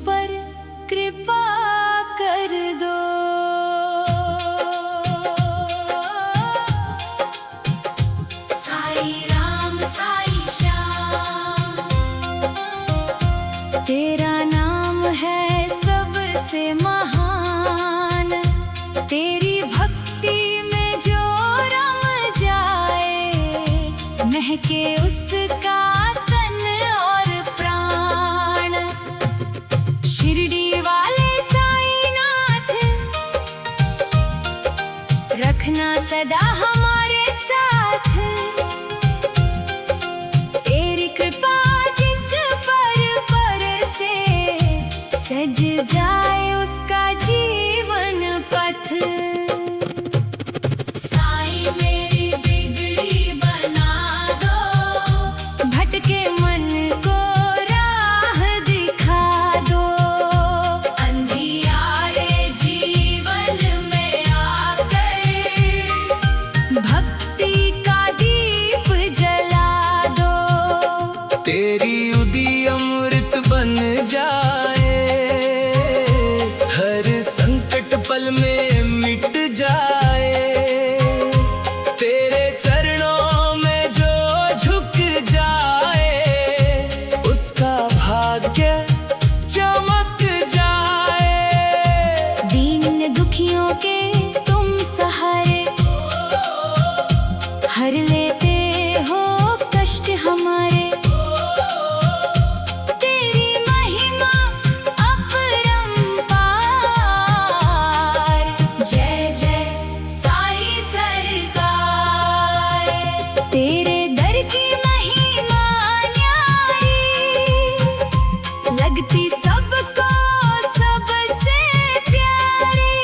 पर कृपा कर दो। साईं राम साईं श्याम, तेरा नाम है सबसे महान। तेरी भक्ति में जो रम जाए, महके उसका तन और प्राण। शिरडी वाले साईनाथ, रखना सदा हमारे साथ। तेरी कृपा जिस पर बरसे, सज जाए उसका जीवन पथ। साईं मेरी बिगड़ी बना दो, भटके मन को राह दिखा दो। अंधियारे जीवन में आकर, भक्ति का दीप जला दो। तेरी उदी अमृत बन जाए, हर संकट पल में मिट जाए। तेरे चरणों में जो झुक जाए, उसका भाग्य चमक जाए। दीन दुखियों के तुम सहारे, हर लेते हो कष्ट हमारे। तेरी महिमा अपरंपार, जय जय साईं सरकार। तेरे दर की महिमा न्यारी, लगती सबको सबसे प्यारी।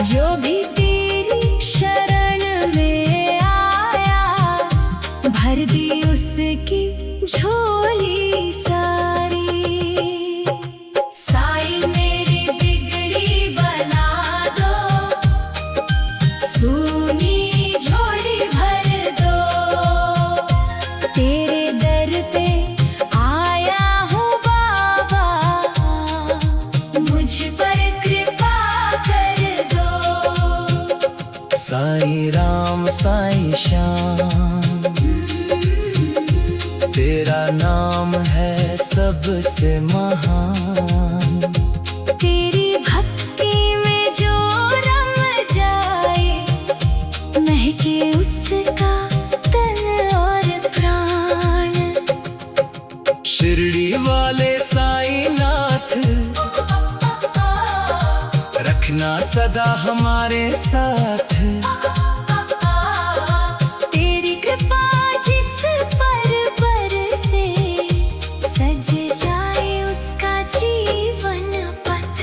जो भी तेरी शरण में आया, भर दी उसकी झोली सारी। साईं मेरी बिगड़ी बना दो, सूनी झोली भर दो। तेरे दर पे आया हूँ बाबा, मुझ पर कृपा कर दो। साईं राम साईं श्याम, तेरा नाम है सबसे महान। तेरी भक्ति में जो रम जाए, महके उसका तन और प्राण। शिरडी वाले साईनाथ, रखना सदा हमारे साथ। तेरी कृपा जिस पर बरसे, सज जाए उसका जीवन पथ।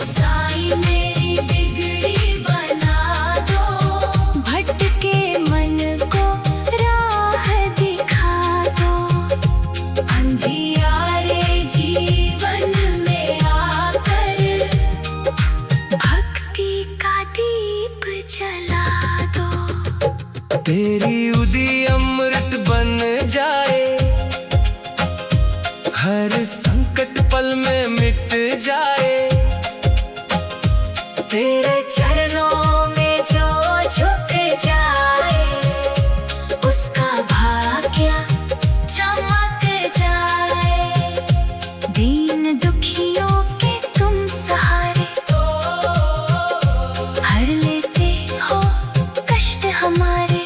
साईं मेरी बिगड़ी बना दो, भटके मन को राह दिखा दो। अंधियारे जीवन में आकर, भक्ति का दीप जला दो। तेरी उदी अमृत बन जाए, हर संकट पल में मिट जाए। तेरे चरणों में जो झुक जाए, उसका भाग्य चमक जाए। दीन दुखियों के तुम सहारे, हर लेते हो कष्ट हमारे।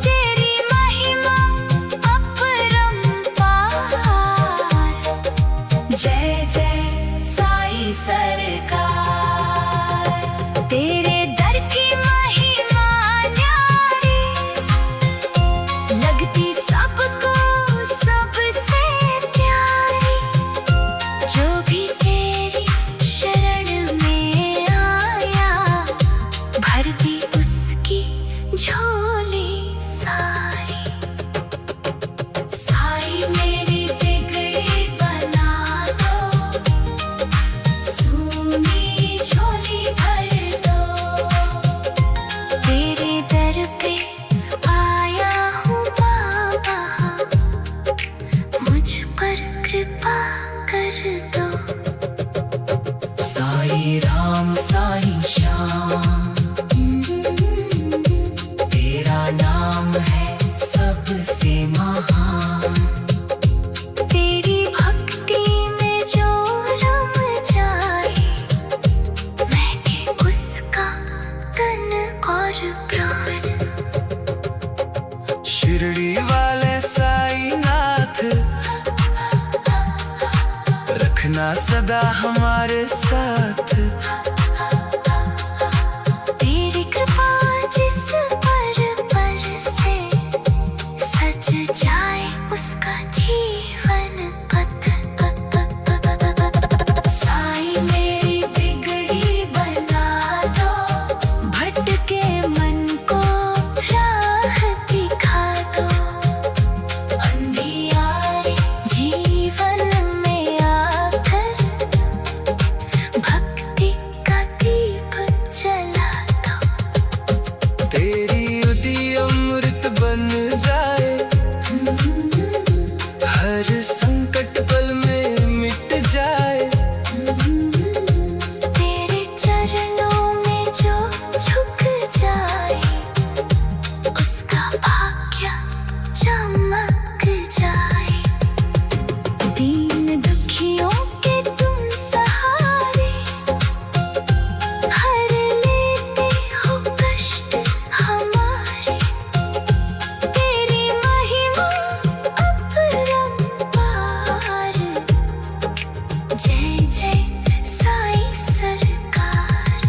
तेरी महिमा अपरंपार, जय जय साईं सरकार। रखना सदा हमारे साथ। तेरी कृपा जिस पर से सज जाए उसका जीवन पथ। साईं मेरी बिगड़ी बना दो, भटके मन को राह दिखा दो। अंधियारे जीवन में आकर भक्ति का दीप जला दो। तेरी उदी अमृत बन जाए, हर संकट पल में मिट जाए। तेरे चरणों में जो झुक जाए उसका भाग्य चमक जाए। दीन दुखियों के तुम सहारे, हर लेते हो कष्ट हमारे। तेरी महिमा अपरंपार, जय जय साईं सरकार।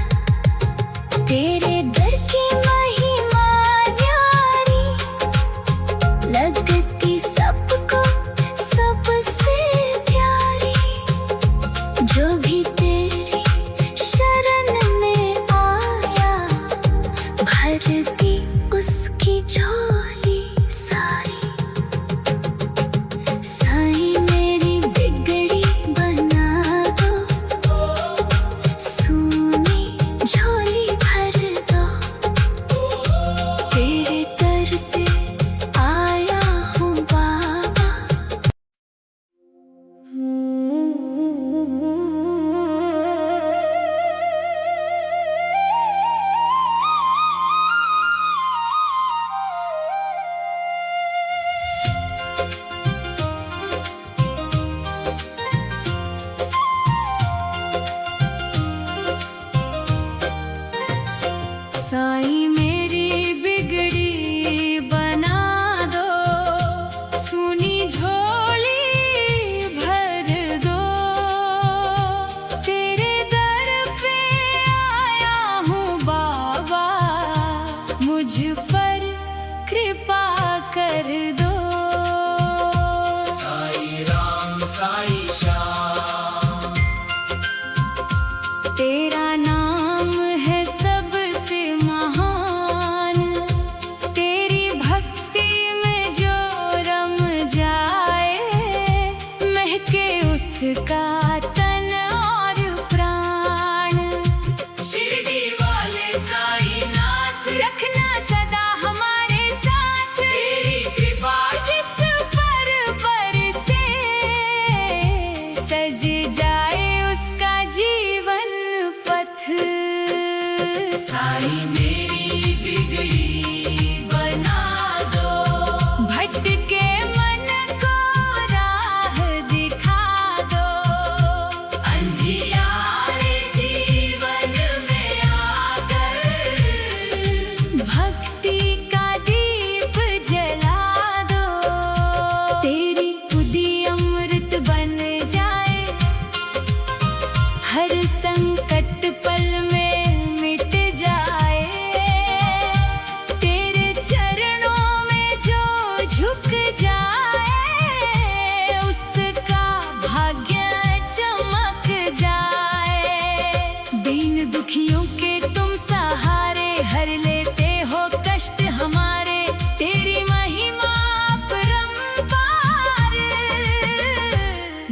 तेरे दर की महिमा न्यारी, लगती सबको सबसे प्यारी। जो भी तेरी शरण में आया, भर दी उसकी झोली सारी। साईं मेरी बिगड़ी बना दो, सूनी झोली भर दो। तेरे दर पे आया हूँ बाबा। साईं मेरी बिगड़ी बना दो, सूनी झोली भर दो। तेरे दर पे आया हूँ बाबा, मुझ पर कृपा कर दो। साईं राम साईं श्याम, तेरा नाम है सबसे महान। तेरी भक्ति में जो रम जाए, महके उसका तन और प्राण। शिरडी वाले साईं नाथ, रखना सदा हमारे साथ। तेरी कृपा जिस पर बरसे, सज जाए उसका जीवन पथ। साईं मेरी बिगड़ी बना दो, भटके मन को राह दिखा दो। अंधियारे जीवन में आकर भक्ति का दीप जला दो। तेरी उदी अमृत बन जाए, हर संकट पल में मिट जाए। तेरे चरणों में जो झुक जाए उसका भाग्य चमक जाए। दीन दुखियों के तुम सहारे, हर लेते हो कष्ट हमारे। तेरी महिमा अपरंपार,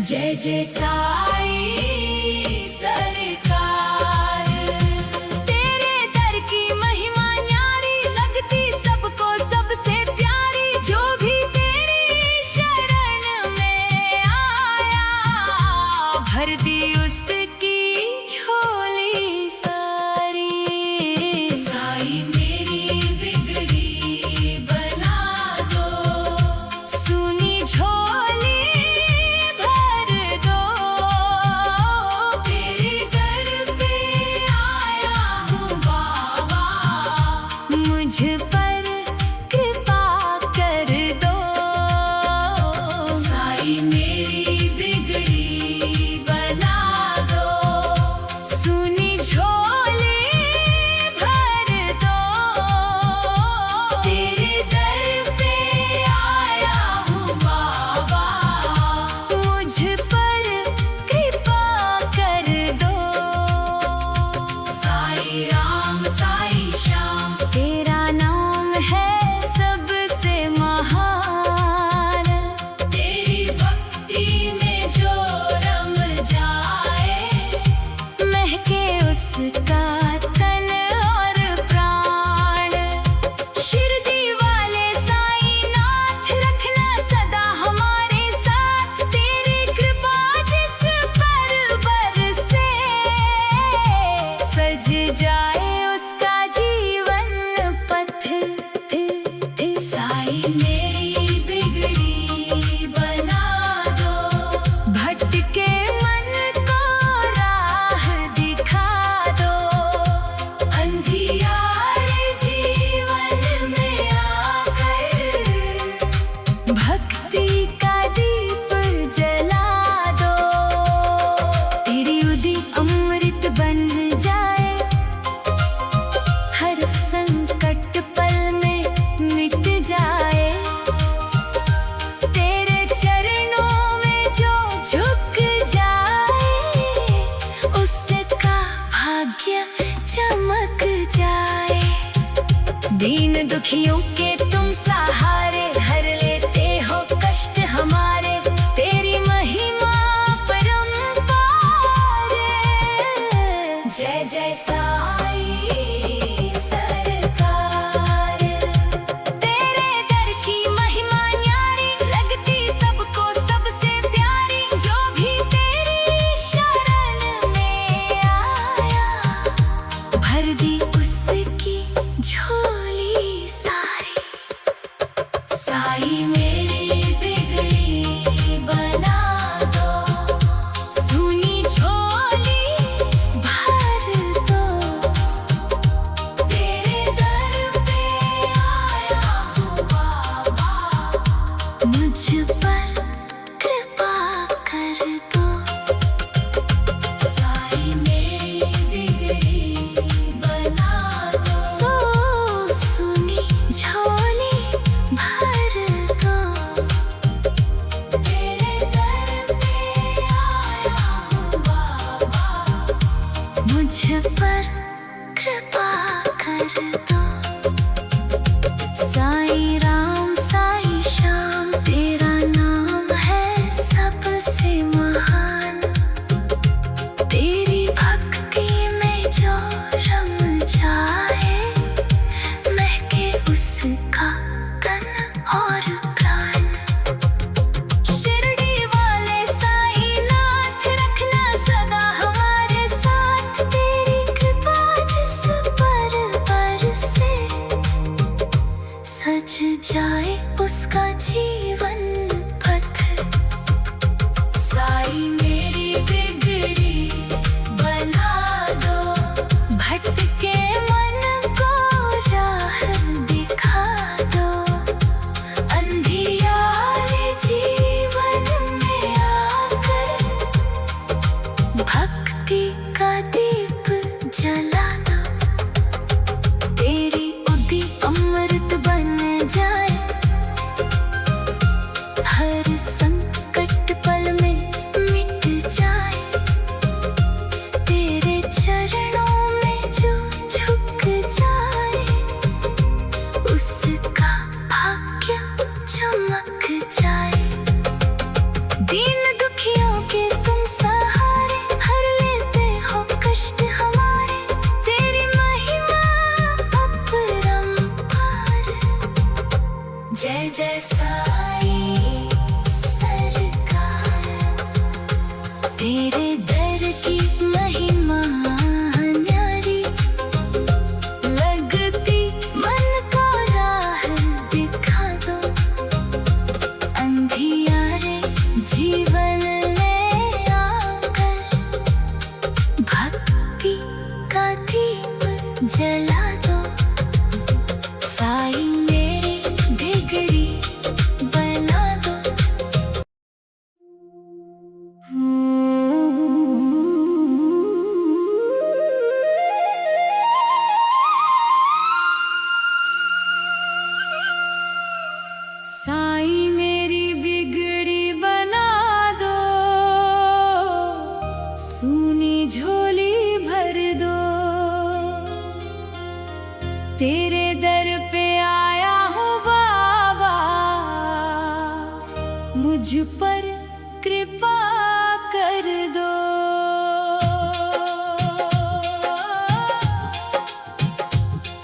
जय जय साईं सरकार। तेरे दर की महिमा न्यारी, लगती सबको सबसे प्यारी। जो भी तेरी शरण में आया, भर दी उसकी झोली सारी। साईं मेरी बिगड़ी बना दो, सूनी झोली भर दो। तेरे दर पे आया हूँ बाबा, मुझ पर कृपा कर दो। साईं मेरी बिगड़ी बना में जो रम जाए, महके उसका तन और प्राण। शिरडी वाले साईं नाथ रखना सदा हमारे साथ, तेरी कृपा जिस पर बरसे, सज जाए उसका जीवन पथ। साईं मेरी बिगड़ी बना दो, भटके मन को राह दिखा दो। अंधियारे जीवन में आकर भक्ति का दीप जला दो। तेरी उदी अमृत बन जाए, हर संकट पल में मिट जाए। तेरे चरणों में जो झुक जाए, उसका भाग्य चमक जाए। दीन दुखियों के तुम सहारे, हर लेते हो कष्ट हमारे। तेरी महिमा परंपार, जय जय साईं सरकार। तेरे दर की महिमा न्यारी, लगती सबको सबसे प्यारी। जो भी तेरी शरण में आया, भर दी उसकी झोली सारी। साईं मेरी बिगड़ी बना दो, सुनी झोली भर दो। तेरे दर पे आया हूँ बाबा, मुझ पर कृपा कर दो। साईं मेरी बिगड़ी बना दो, सुनी झोली भर दो। तेरे दर पे आया हूँ बाबा, मुझ पर कृपा कर दो। साईं राम साईं श्याम, तेरा नाम है सबसे महान। तेरी भक्ति में जो रम जाए, महके उसका तन और प्राण। शिरडी वाले साईं नाथ रखना सदा हमारे साथ, तेरी कृपा जिस पर बरसे, सज जाए उसका जीवन पथ। साईं मेरी बिगड़ी बना दो, भटके मन को राह दिखा दो। अंधियारे जीवन में आकर भक्ति का दीप जला दो। तेरी उदी अमृत बन जाए, हर संकट पल में मिट जाए। तेरे चरणों में जो झुक जाए, उसका भाग्य चमक जाए। दीन दुखियों के तुम सहारे, हर लेते हो कष्ट हमारे। तेरी महिमा अपरंपार, जय जय साईं सरकार। तेरे दर की महिमा न्यारी, लगती मन को राह दिखा दो। अंधियारे जीवन में आकर भक्ति का दीप जला दो। साईं मेरी बिगड़ी बना दो। साईं मेरी बिगड़ी बना दो, सूनी झोली भर दो। कृपा कर दो।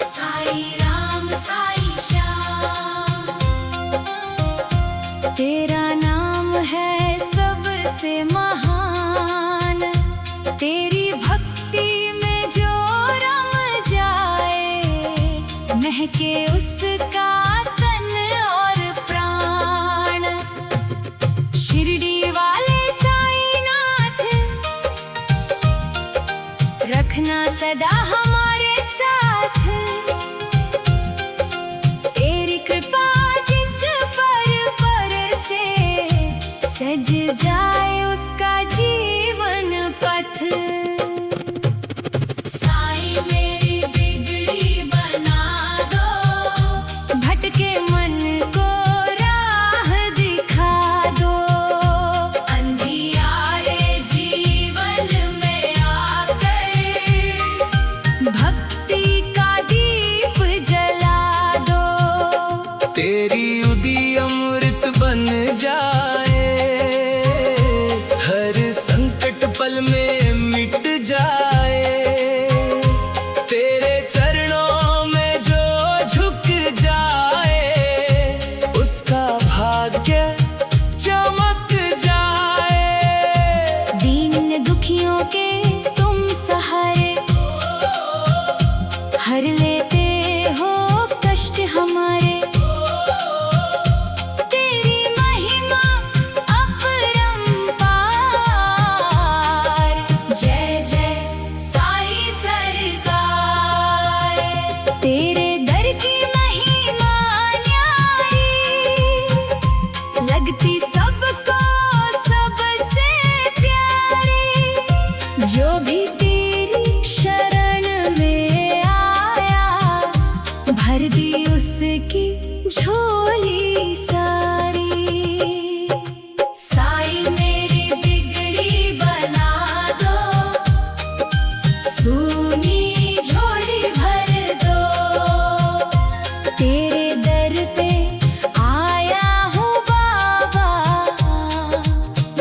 साईं राम साईं श्याम, तेरा नाम है सबसे महान। तेरी भक्ति में जो रम जाए, महके उसका तन और प्राण। शिरडी वाले साईनाथ, रखना सदा हमारे साथ। तेरी कृपा जिस पर बरसे, सज जाए उसका जीवन पथ। साईं मेरी बिगड़ी बना दो, भटके मन को राह दिखा दो। अंधियारे जीवन में आकर, भक्ति का दीप जला दो। तेरी उदी अमृत बन जाए, हर संकट पल में मिट जाए। तेरे चरणों में जो झुक जाए, उसका भाग्य चमक जाए। दीन दुखियों के तुम सहारे, हर लेते हो कष्ट हमारे। तेरी महिमा अपरंपार, जय जय साईं सरकार। तेरे दर की महिमा न्यारी, लगती सबको सबसे प्यारी। जो भी तेरी शरण में आया, भर दी उसकी झोली सारी। साईं मेरी बिगड़ी बना दो, सूनी झोली भर दो। तेरे दर पे आया हूँ बाबा,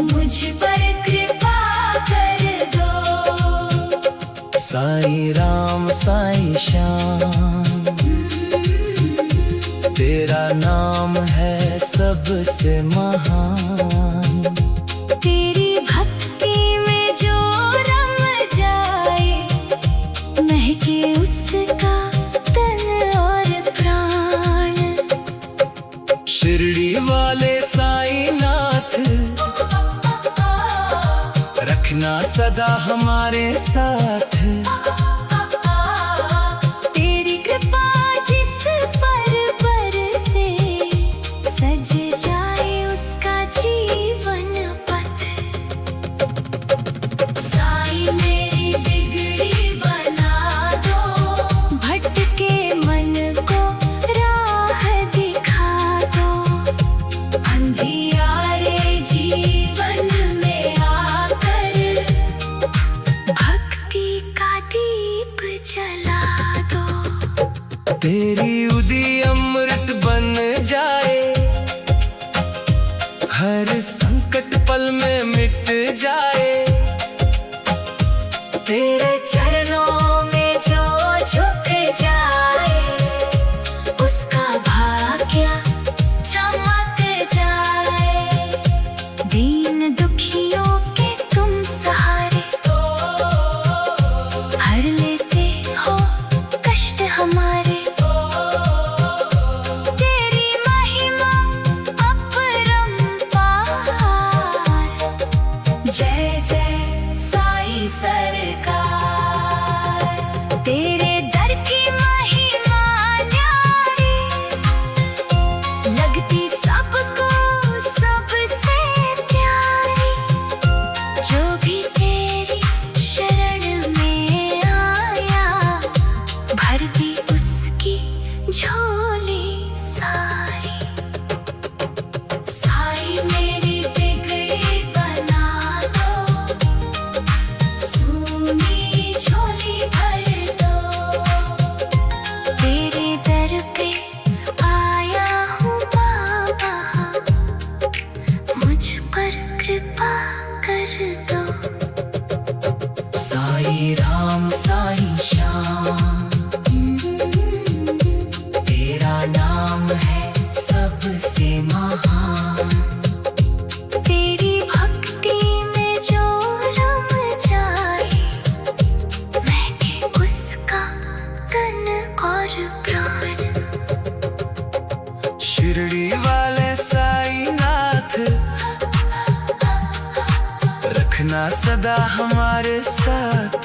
मुझ पर कृपा कर दो। साईं राम साईं श्याम, तेरा नाम है सबसे महान। तेरी भक्ति में जो रम जाए, महके उसका तन और प्राण। शिरडी वाले साईनाथ, रखना सदा हमारे साथ। तेरी कृपा जिस पर बरसे, सज जाए उसका जीवन पथ। साईं मेरी बिगड़ी बना दो, भटके मन को राह दिखा दो। अंधियारे जीवन में आकर, भक्ति का दीप जला दो। तेरी उदी अमृत बन जाए, हर संकट पल में मिट जाए। तेरे चरणों में जो झुक जाए, उसका भाग्य चमक जाए। दीन दुखियों के तुम सहारे, हर लेते हो कष्ट हमारे। तेरी महिमा अपरंपार, जय जय साईं सरकार। तेरे दर की महिमा न्यारी, लगती सबको सबसे प्यारी। जो भी तेरी शरण में आया, भर दी उसकी झोली सारी। साईं मेरी बिगड़ी बना दो, कृपा कर दो। साईं राम साईं श्याम, तेरा नाम है सबसे महान। तेरी भक्ति में जो रम जाए, महके उसका तन और प्राण। शिरडी वाले साईनाथ, रखना सदा हमारे साथ।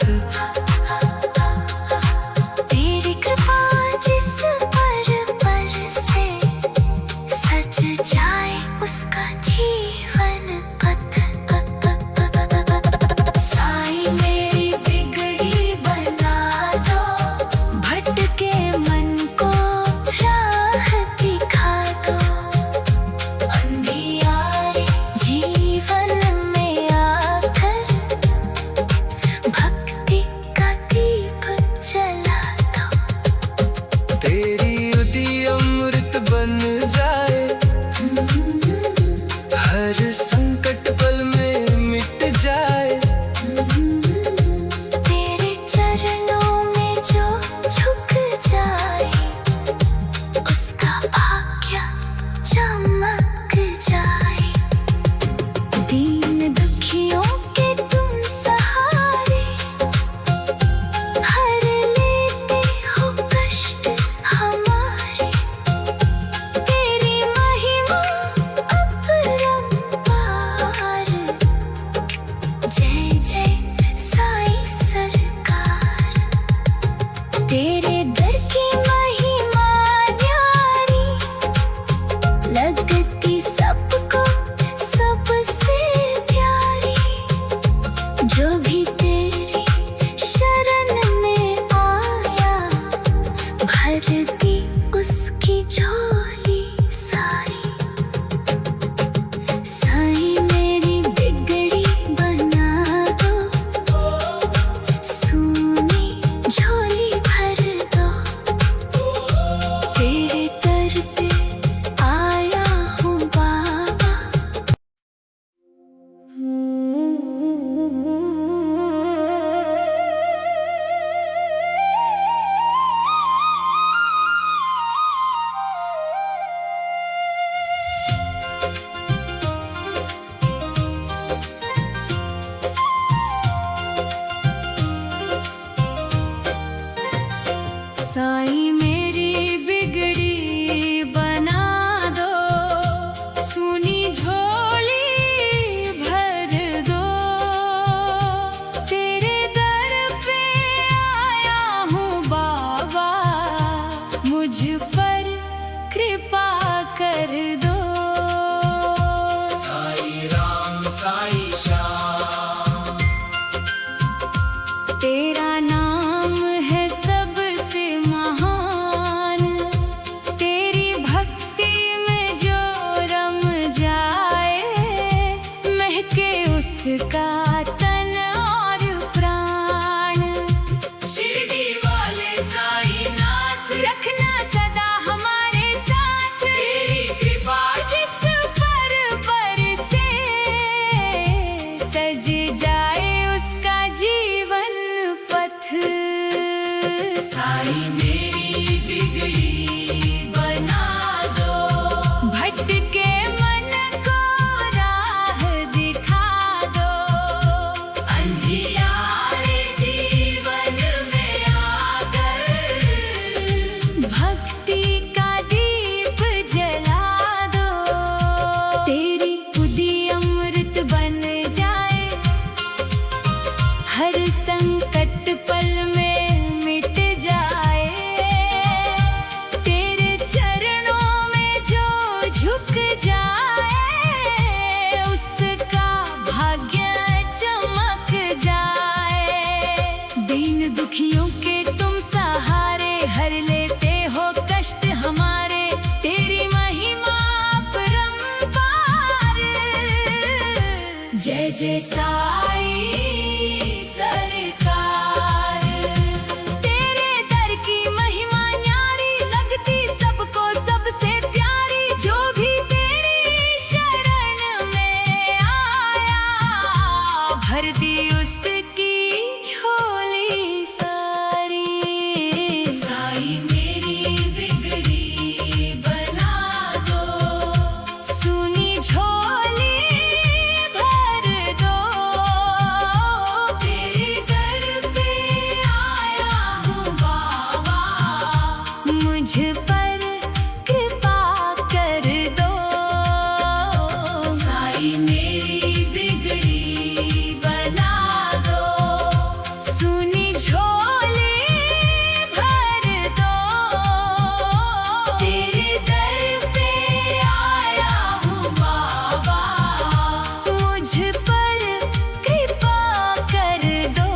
तेरी कृपा जिस पर बरसे, सज जाए उसका जीवन पथ। साईं मेरी बिगड़ी बना दो, भटके मन को राह दिखा दो। अंधियारे जीवन में आकर, भक्ति का दीप जला दो। तेरी उदी अमृत बन जाए, हर संकट पल में मिट जाए। तेरे चरणों में जो झुक जाए, उसका भाग्य चमक जाए। दीन दुखियों के तुम सहारे, हर लेते हो कष्ट हमारे। तेरी महिमा अपरंपार, जय जय साईं सरकार। तेरे दर की महिमा न्यारी, लगती सबको सबसे प्यारी। जो भी तेरी शरण में आया, भर दी उसकी झोली सारी। साईं मेरी बिगड़ी बना दो, सूनी झोली भर दो। तेरे दर पे आया हूँ बाबा। साईं मेरी बिगड़ी बना दो, सूनी झोली भर दो। तेरे दर पे आया हूँ बाबा, मुझ पर कृपा कर दो। साईं राम साईं श्याम, तेरा नाम है सबसे महान। तेरी भक्ति में जो रम जाए, महके उसका तन और प्राण। शिरडी वाले साईनाथ, रखना सदा हमारे साथ। तेरी कृपा जिस पर बरसे, सज जाए उसका जीवन पथ। साईं मेरी बिगड़ी बना दो, भटके मन को राह दिखा दो। अंधियारे जीवन में आकर, भक्ति का दीप जला दो। तेरी उदी अमृत बन जाए, हर संकट पल में मिट जाए। तेरे चरणों में जो झुक जाए, उसका भाग्य चमक जाए। दीन दुखियों के तुम सहारे, हर लेते हो कष्ट हमारे। तेरी महिमा अपरंपार, जय जय साईं सरकार। तेरे दर की महिमा न्यारी, लगती सबको सबसे प्यारी। जो भी तेरी शरण में आया, भर दी उसकी झोली सारी। साईं मेरी बिगड़ी बना दो, सुनी झोली भर दो, तेरे दर पे आया हूँ बाबा, मुझ पर कृपा कर दो। साईं मेरी बिगड़ी बना दो, सुनी झोली भर दो, तेरे दर पे आया हूँ बाबा, मुझ पर कृपा कर दो।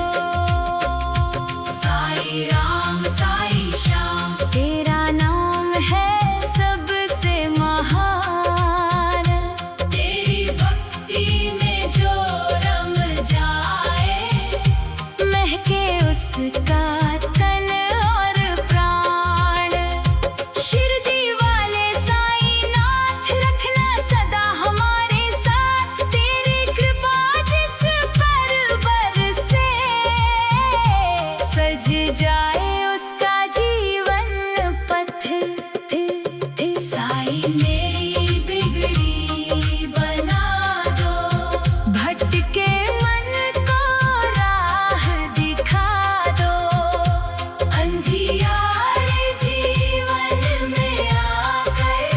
साईं राम साईं श्याम, तेरा नाम है सबसे महान, तेरी भक्ति में जो रम जाए, महके उसका तन और प्राण। शिरडी वाले साईं नाथ रखना सदा हमारे साथ, तेरी कृपा जिस पर बरसे, सज जाए उसका जीवन पथ। साईं मेरी बिगड़ी बना दो, भटके मन को राह दिखा दो, अंधियारे जीवन में आकर,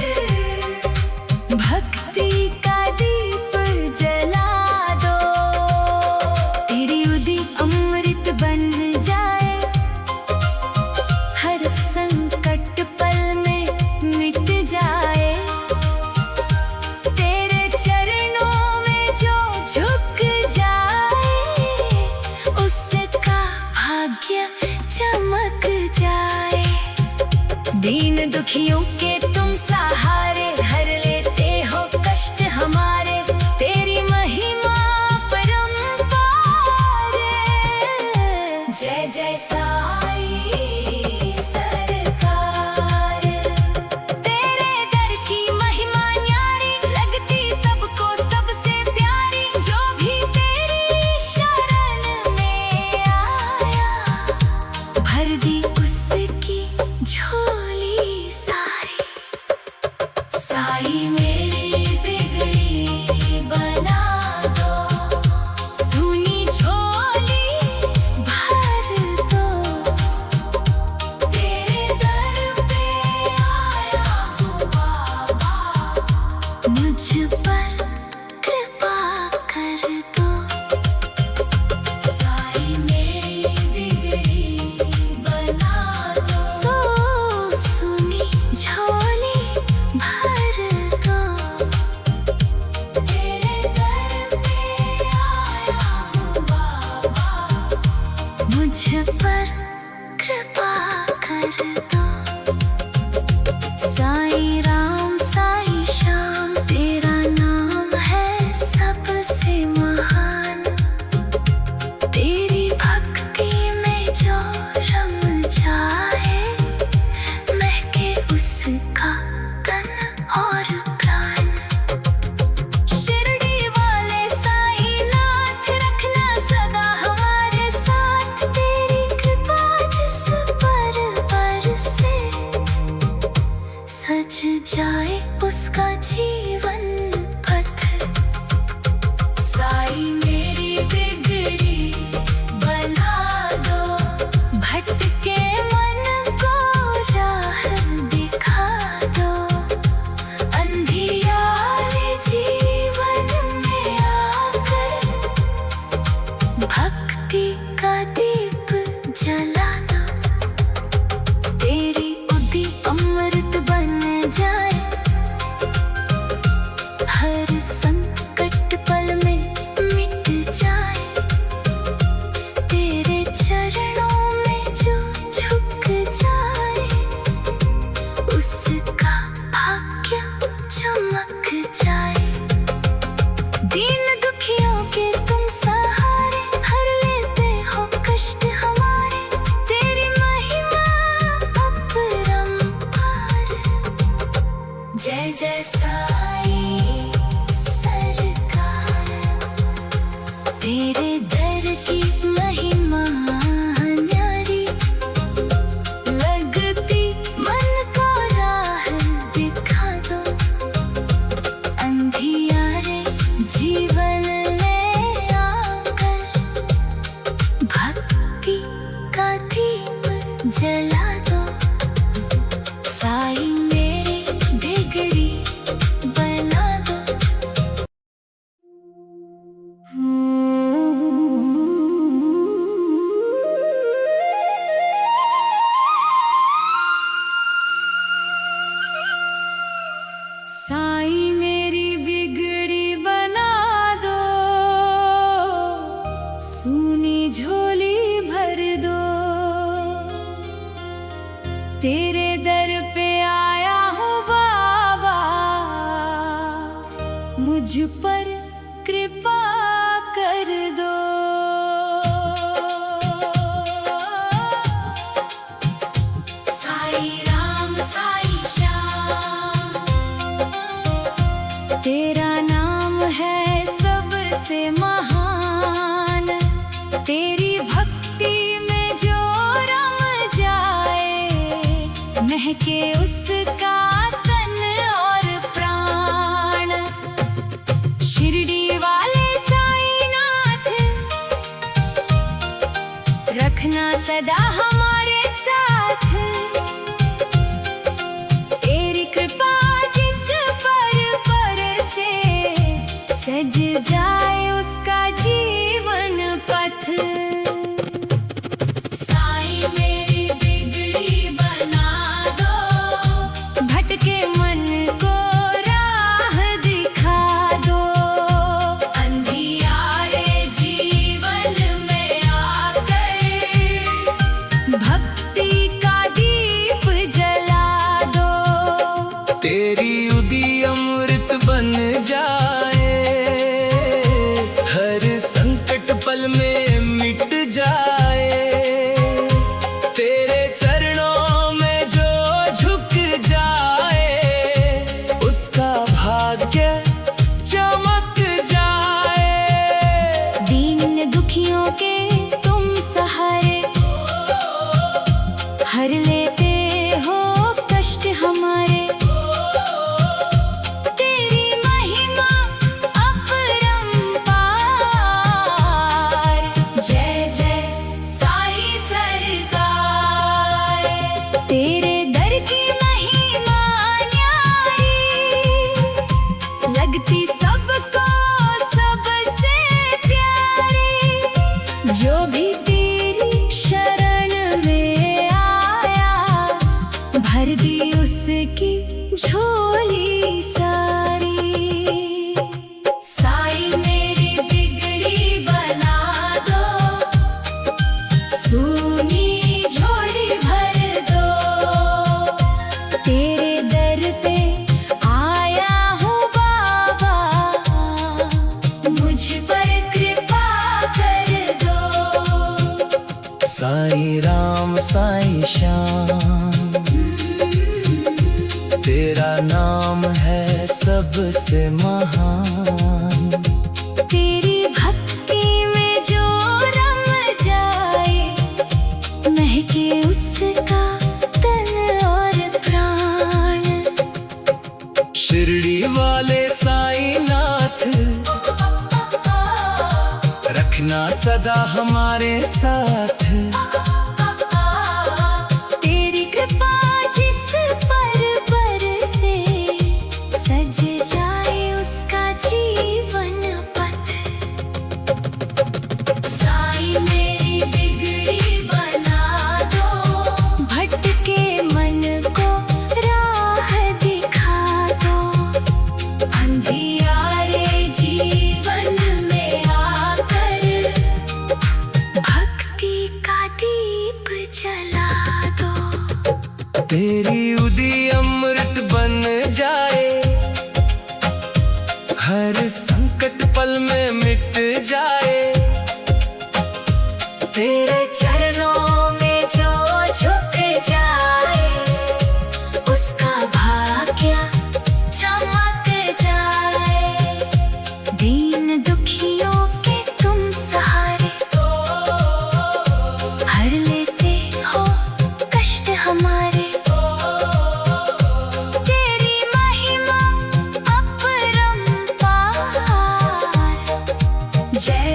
भक्ति का दीप जला दो। तेरी उदी अमृत बन जाए, हर संकट पल में मिट जाए, तेरे चरणों में जो झुक जाए, उसका भाग्य चमक जाए। दीन दुखियों के तुम सहारे, हर लेते हो कष्ट हमारे, तेरी महिमा परंपार। जय जय साईं सरकार, तेरे दर की महिमा न्यारी, लगती सबको सबसे प्यारी, जो भी तेरी शरण में आया, भर दी उसकी झोली सारी। तेरे दर की महिमा न्यारी लगती, मन को राह दिखा दो। अंधियारे जीवन में आकर भक्ति का दीप जला दो। साईं मेरी बिगड़ी बना दो। साईं मेरी बिगड़ी बना दो, सूनी झोली भर दो। तेरे दर पे आया हूँ बाबा, मुझ पर कृपा कर दो। साईं राम साईं श्याम, तेरा नाम है सबसे महान। तेरी भक्ति में जो रम जाए, महके उसका तन और प्राण। शिरडी वाले साईनाथ, रखना सदा हमारे साथ। तेरी कृपा जिस पर से सज जाए उसका जीवन पथ। साईं मेरी बिगड़ी बना दो, भटके मन को राह दिखा दो। अंधियारे जीवन में आकर भक्ति का दीप जला दो। तेरी उदी अमृत बन जाए, हर संकट पल में मिट जाए। तेरे चरणों में जो झुक जाए, उसका भाग्य चमक जाए। दीन दुखियों के तुम सहारे, हर लेते हो कष्ट हमारे। तेरी महिमा अपरंपार, जय जय साईं सरकार। तेरे दर की महिमा न्यारी लगती सबको सबसे प्यारी। जो भी तेरी शरण में आया, भर दी उसकी झोली सारी। साईं मेरी बिगड़ी बना दो, सूनी झोली भर दो। तेरे दर पे आया हूँ बाबा, मुझ पर कृपा कर दो। साईं राम साईं श्याम, तेरा नाम है सबसे महान। तेरी भक्ति में जो रम जाए, महके उसका तन और प्राण। शिरडी वाले साईनाथ, रखना सदा हमारे साथ। तेरी कृपा जिस पर से सज जाए उसका जीवन पथ। साईं मेरी बिगड़ी बना दो, भटके मन को राह दिखा दो। अंधियारे जीवन में आकर भक्ति का दीप जला दो। तेरी उदी अमृत बन जाए, हर संकट पल में मिट जाए। तेरे चरणों में जो झुक जाए, उसका भाग्य चमक जाए। दीन दुखियों के तुम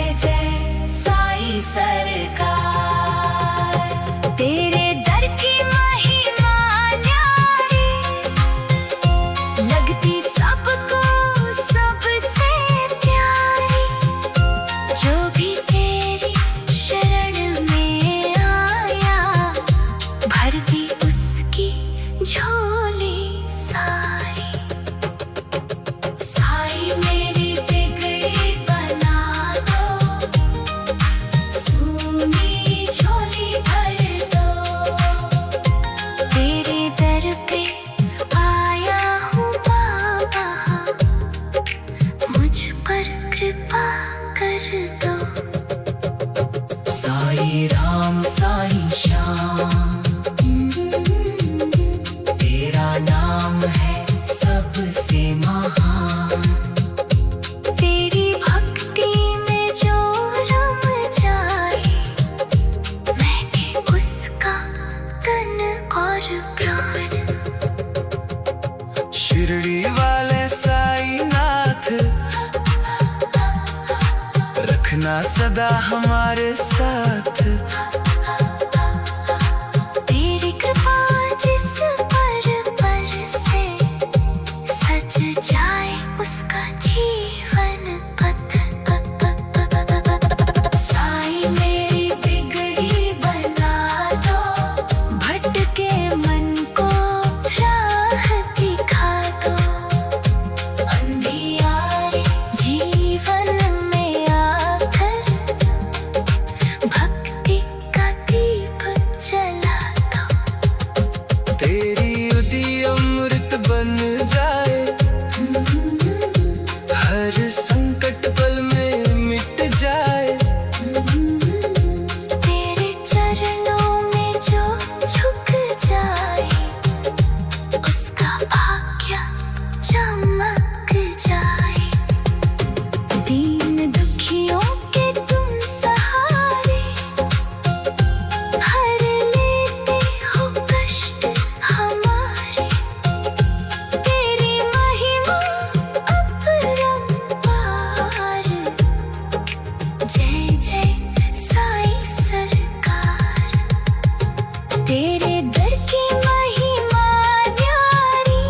जय जय साईं सरकार। तेरे दर की महिमा न्यारी, लगती सबको सबसे प्यारी। जो भी तेरी शरण में आया, भर दी उसकी झोली सारी। साईं मेरी बिगड़ी बना दो, सूनी झोली भर दो। तेरे दर पे आया हूँ बाबा, मुझ पर कृपा कर दो। साईं राम साईं श्याम, तेरा नाम है सबसे महान। तेरी भक्ति में जो रम जाए, मैं दे उसका तन और प्राण। शिरडी वाले साईनाथ, रखना सदा हमारे साथ। तेरी कृपा जिस पर बरसे, सज जाए उसका जीवन पथ। साईं मेरी बिगड़ी बना दो, भटके मन को राह दिखा दो। अंधियारे जीवन में आकर, भक्ति का दीप जला दो। तेरी उदी अमृत बन जाए, हर संकट पल में मिट जाए। तेरे चरणों में जो झुक जाए, उसका भाग्य चमक जाए। दीन दुखियों के तुम सहारे, हर लेते हो कष्ट हमारे। तेरी महिमा अपरंपार, जय जय साईं सरकार। तेरे दर की महिमा न्यारी,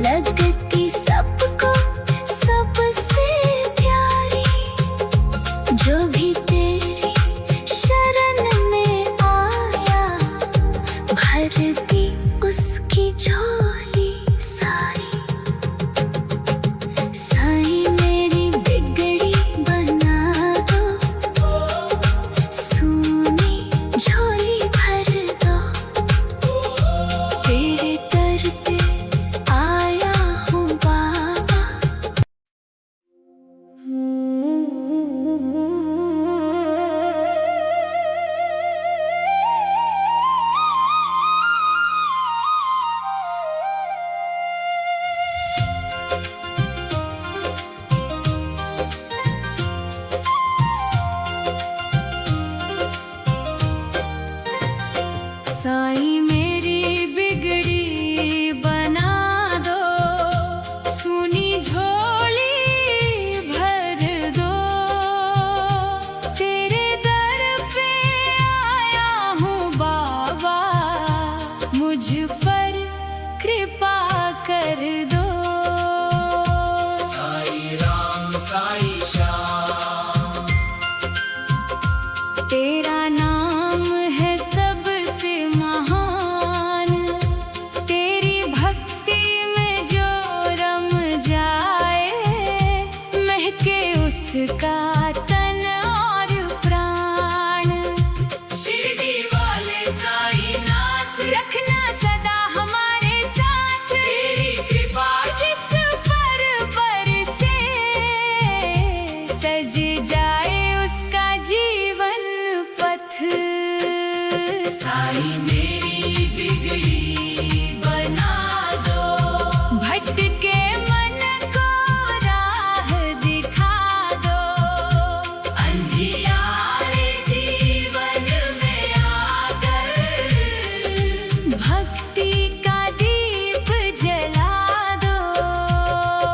लगती सबको सबसे प्यारी। जो भी तेरी शरण में आया, भर दी उसकी झोली सारी। साईं मेरी बिगड़ी बना दो, सूनी झोली भर दो। तेरे दर पे आया हूँ बाबा। साईं मेरी बिगड़ी बना दो, सूनी झोली भर दो। तेरे दर पे आया हूँ बाबा, मुझ पर कृपा कर दो। साईं राम साईं श्याम, तेरा नाम है सबसे महान। तेरी भक्ति में जो रम जाए, महके उसका तन और प्राण। शिरडी वाले साईनाथ, रखना सदा हमारे साथ। तेरी कृपा जिस पर बरसे, सज जाए उसका जीवन पथ। साईं मेरी बिगड़ी बना दो, भटके मन को राह दिखा दो। अंधियारे जीवन में आकर, भक्ति का दीप जला दो।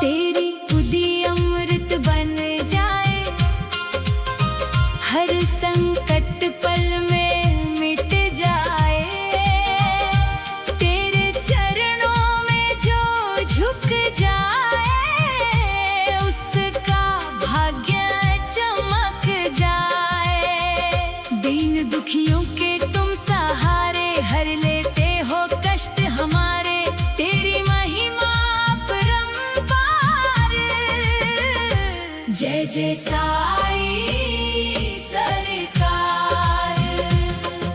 तेरी उदी अमृत बन जाए, हर संकट पल में मिट जाए। तेरे चरणों में जो झुक जाए उसका भाग्य चमक जाए। दीन दुखियों के तुम सहारे, हर लेते हो कष्ट हमारे। तेरी महिमा अपरंपार। जय जय साई सरकार।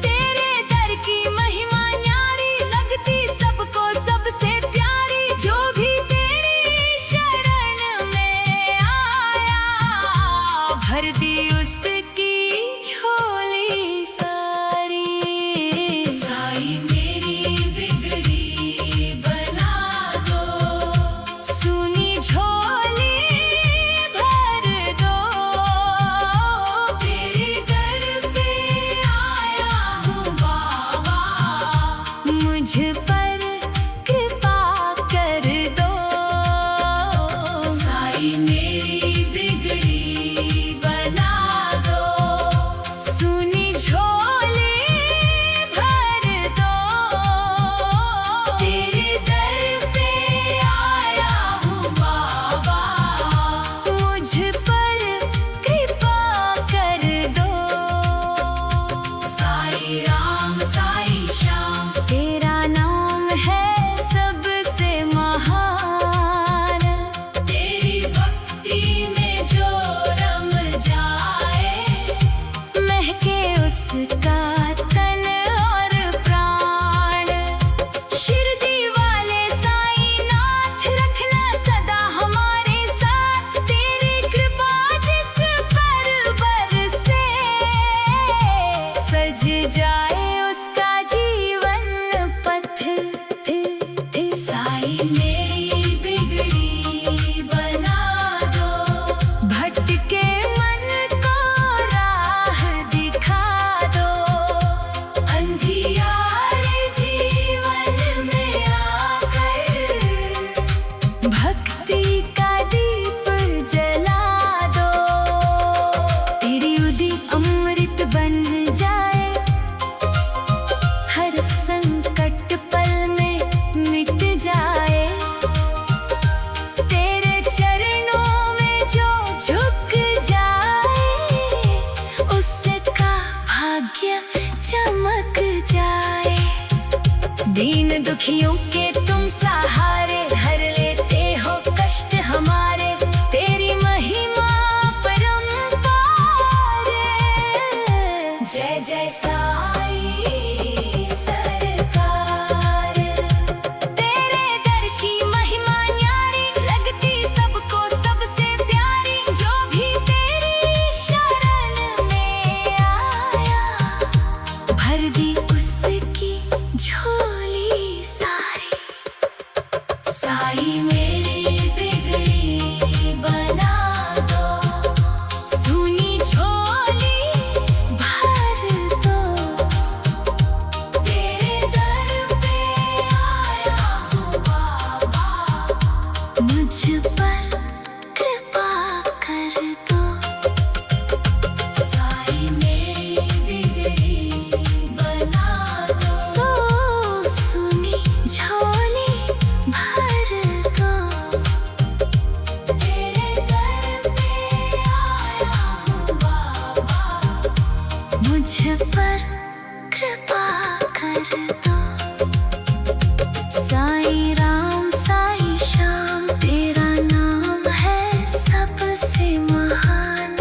तेरे दर की महिमा न्यारी, लगती सबको सबसे प्यारी। जो भी तेरी शरण में आया, भर दी उसकी झोली सारी। साई मेरी बिगड़ी बना दो, सुनी झोली भर दो। तेरे दर पे आया हूँ बाबा, मुझ पर कृपा कर दो। साई मेरी बिगड़ी बना दो, सुनी झोली भर दो। तेरे दर पे आया हूँ बाबा, मुझ पर कृपा कर दो। साई राम साई श्याम, तेरा नाम है सबसे महान। तेरी भक्ति में जो रम जाए, महके उसका तन और प्राण। शिरडी वाले साईं नाथ, रखना सदा हमारे साथ। तेरी कृपा जिस पर बरसे, सज जाए उसका जीवन पथ। साई मेरी बिगड़ी बना दो, भटके मन को राह दिखा दो। अंधियारे जीवन में आकर, भक्ति का दीप जला दो। तेरी उदी अमृत बन जाए, हर संकट पल में मिट जाए। तेरे चरणों में जो झुक जाए उसका भाग्य चमक जाए। दीन दुखियों के तुम सहारे, हर लेते हो कष्ट हमारे। तेरी महिमा परंपार। जय जय साई सरकार। तेरे दर की महिमा न्यारी, लगती सबको सबसे प्यारी। जो भी तेरी शरण में आया, भर दी उसकी झोली सारी। साई मेरी बिगड़ी बना दो, सुनी झोली भर दो। तेरे दर पे आया हूँ बाबा, मुझ पर कृपा कर दो। साई मेरी बिगड़ी बना दो, सुनी झोली भर दो। तेरे दर पे आया हूँ बाबा, मुझ पर कृपा कर दो। साई राम साई श्याम, तेरा नाम है सबसे महान।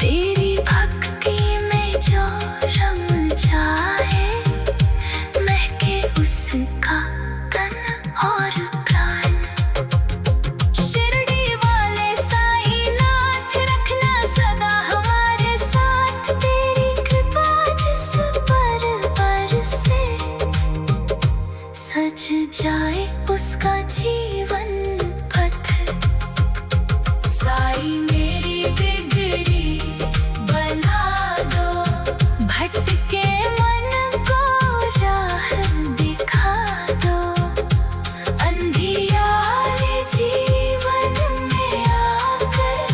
तेरी भक्ति में जो रम जाए, महके उसका तन और प्राण। शिरडी वाले साईं नाथ, रखना सदा हमारे साथ। तेरी कृपा जिस पर बरसे, सज जाए उसका जीवन पथ। साई मेरी बिगड़ी बना दो, भटके मन को राह दिखा दो। अंधियारे जीवन में आकर,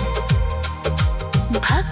भक्त